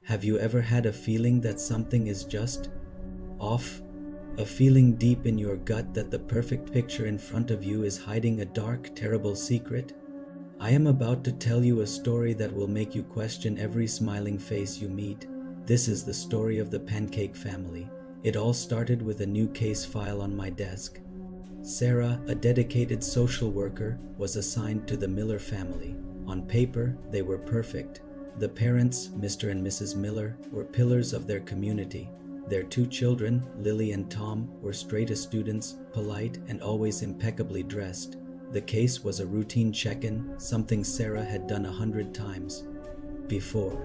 Have you ever had a feeling that something is just off? A feeling deep in your gut that the perfect picture in front of you is hiding a dark, terrible secret? I am about to tell you a story that will make you question every smiling face you meet. This is the story of the Pancake family. It all started with a new case file on my desk. Sarah, a dedicated social worker, was assigned to the Miller family. On paper, they were perfect. The parents, Mr. and Mrs. Miller, were pillars of their community. Their two children, Lily and Tom, were straight-A students, polite and always impeccably dressed. The case was a routine check-in, something Sarah had done 100 times before.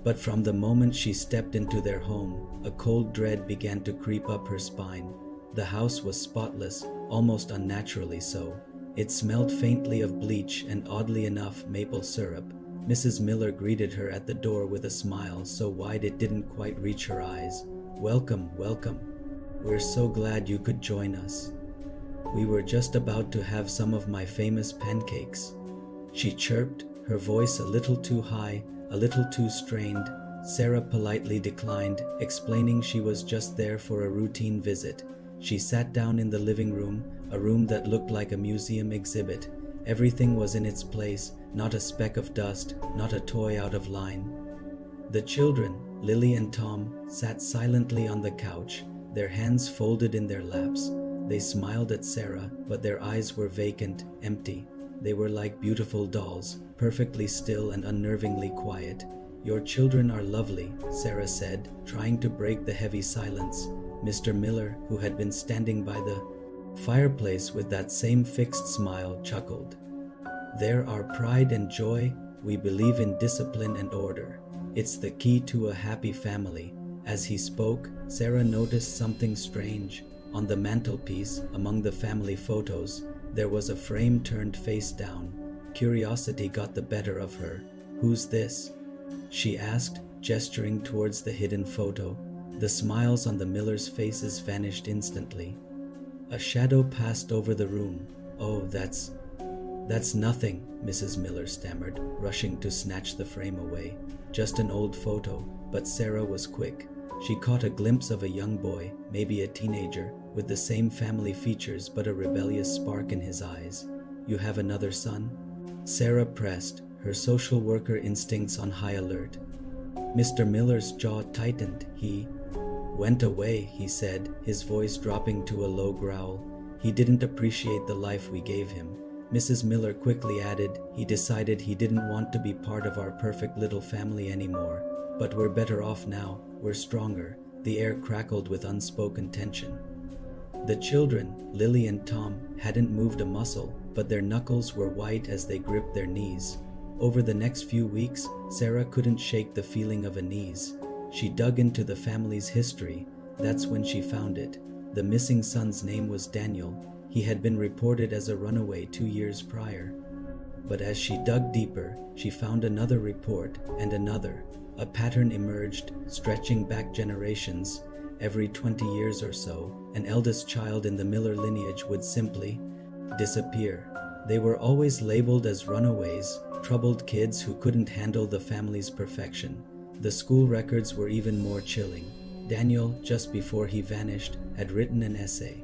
But from the moment she stepped into their home, a cold dread began to creep up her spine. The house was spotless, almost unnaturally so. It smelled faintly of bleach and, oddly enough, maple syrup. Mrs. Miller greeted her at the door with a smile so wide it didn't quite reach her eyes. "Welcome, welcome. We're so glad you could join us. We were just about to have some of my famous pancakes," she chirped, her voice a little too high, a little too strained. Sarah politely declined, explaining she was just there for a routine visit. She sat down in the living room, a room that looked like a museum exhibit. Everything was in its place, not a speck of dust, not a toy out of line. The children, Lily and Tom, sat silently on the couch, their hands folded in their laps. They smiled at Sarah, but their eyes were vacant, empty. They were like beautiful dolls, perfectly still and unnervingly quiet. "Your children are lovely," Sarah said, trying to break the heavy silence. Mr. Miller, who had been standing by the fireplace with that same fixed smile, chuckled. "They're our pride and joy. We believe in discipline and order. It's the key to a happy family." As he spoke, Sarah noticed something strange. On the mantelpiece, among the family photos, there was a frame turned face down. Curiosity got the better of her. "Who's this?" she asked, gesturing towards the hidden photo. The smiles on the Millers' faces vanished instantly. A shadow passed over the room. "Oh, that's nothing," Mrs. Miller stammered, rushing to snatch the frame away. "Just an old photo." But Sarah was quick. She caught a glimpse of a young boy, maybe a teenager, with the same family features but a rebellious spark in his eyes. "You have another son?" Sarah pressed, her social worker instincts on high alert. Mr. Miller's jaw tightened. "He went away," he said, his voice dropping to a low growl. "He didn't appreciate the life we gave him." Mrs. Miller quickly added, "He decided he didn't want to be part of our perfect little family anymore. But we're better off now. We're stronger." The air crackled with unspoken tension. The children, Lily and Tom, hadn't moved a muscle, but their knuckles were white as they gripped their knees. Over the next few weeks, Sarah couldn't shake the feeling of unease. She dug into the family's history. That's when she found it. The missing son's name was Daniel. He had been reported as a runaway 2 years prior. But as she dug deeper, she found another report and another. A pattern emerged, stretching back generations. Every 20 years or so, an eldest child in the Miller lineage would simply disappear. They were always labeled as runaways, troubled kids who couldn't handle the family's perfection. The school records were even more chilling. Daniel, just before he vanished, had written an essay.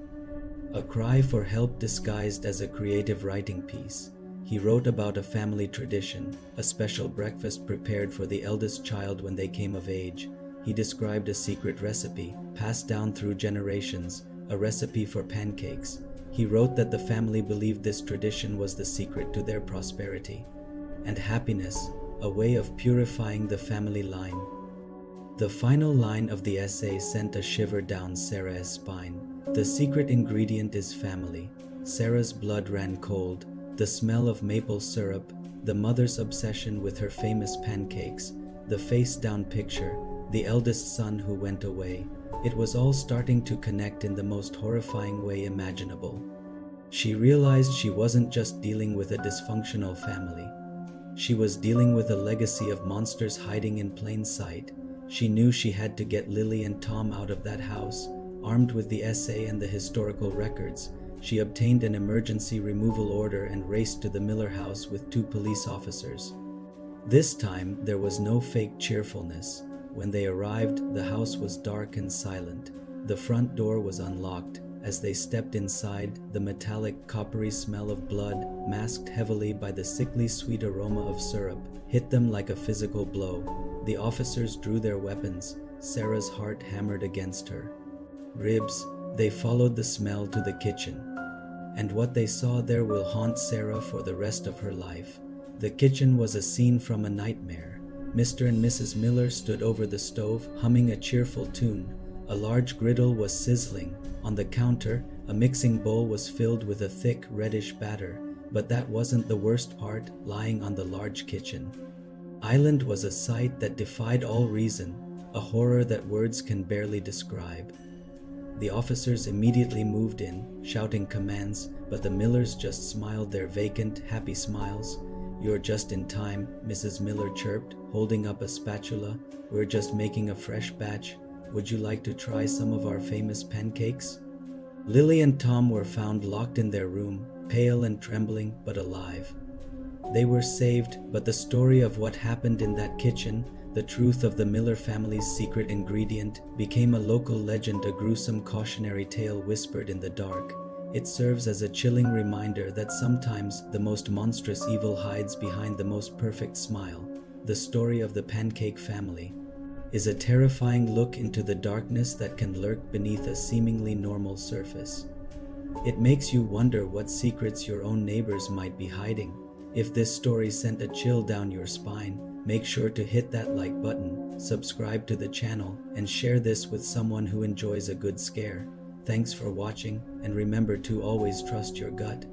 A cry for help disguised as a creative writing piece. He wrote about a family tradition, a special breakfast prepared for the eldest child when they came of age. He described a secret recipe, passed down through generations, a recipe for pancakes. He wrote that the family believed this tradition was the secret to their prosperity and happiness, a way of purifying the family line. The final line of the essay sent a shiver down Sarah's spine. "The secret ingredient is family." Sarah's blood ran cold. The smell of maple syrup, the mother's obsession with her famous pancakes, the face-down picture, the eldest son who went away. It was all starting to connect in the most horrifying way imaginable. She realized she wasn't just dealing with a dysfunctional family. She was dealing with a legacy of monsters hiding in plain sight. She knew she had to get Lily and Tom out of that house. Armed with the essay and the historical records, she obtained an emergency removal order and raced to the Miller house with 2 police officers. This time, there was no fake cheerfulness. When they arrived, the house was dark and silent. The front door was unlocked. As they stepped inside, the metallic, coppery smell of blood, masked heavily by the sickly sweet aroma of syrup, hit them like a physical blow. The officers drew their weapons. Sarah's heart hammered against her ribs. They followed the smell to the kitchen, and what they saw there will haunt Sarah for the rest of her life. The kitchen was a scene from a nightmare. Mr. and Mrs. Miller stood over the stove, humming a cheerful tune. A large griddle was sizzling. On the counter, a mixing bowl was filled with a thick, reddish batter. But that wasn't the worst part. Lying on the large kitchen island was a sight that defied all reason, a horror that words can barely describe. The officers immediately moved in, shouting commands, but the Millers just smiled their vacant, happy smiles. "You're just in time," Mrs. Miller chirped, holding up a spatula. "We're just making a fresh batch. Would you like to try some of our famous pancakes?" Lily and Tom were found locked in their room, pale and trembling, but alive. They were saved, but the story of what happened in that kitchen, the truth of the Miller family's secret ingredient, became a local legend, a gruesome cautionary tale whispered in the dark. It serves as a chilling reminder that sometimes the most monstrous evil hides behind the most perfect smile. The story of the Pancake Family is a terrifying look into the darkness that can lurk beneath a seemingly normal surface. It makes you wonder what secrets your own neighbors might be hiding. If this story sent a chill down your spine, make sure to hit that like button, subscribe to the channel, and share this with someone who enjoys a good scare. Thanks for watching, and remember to always trust your gut.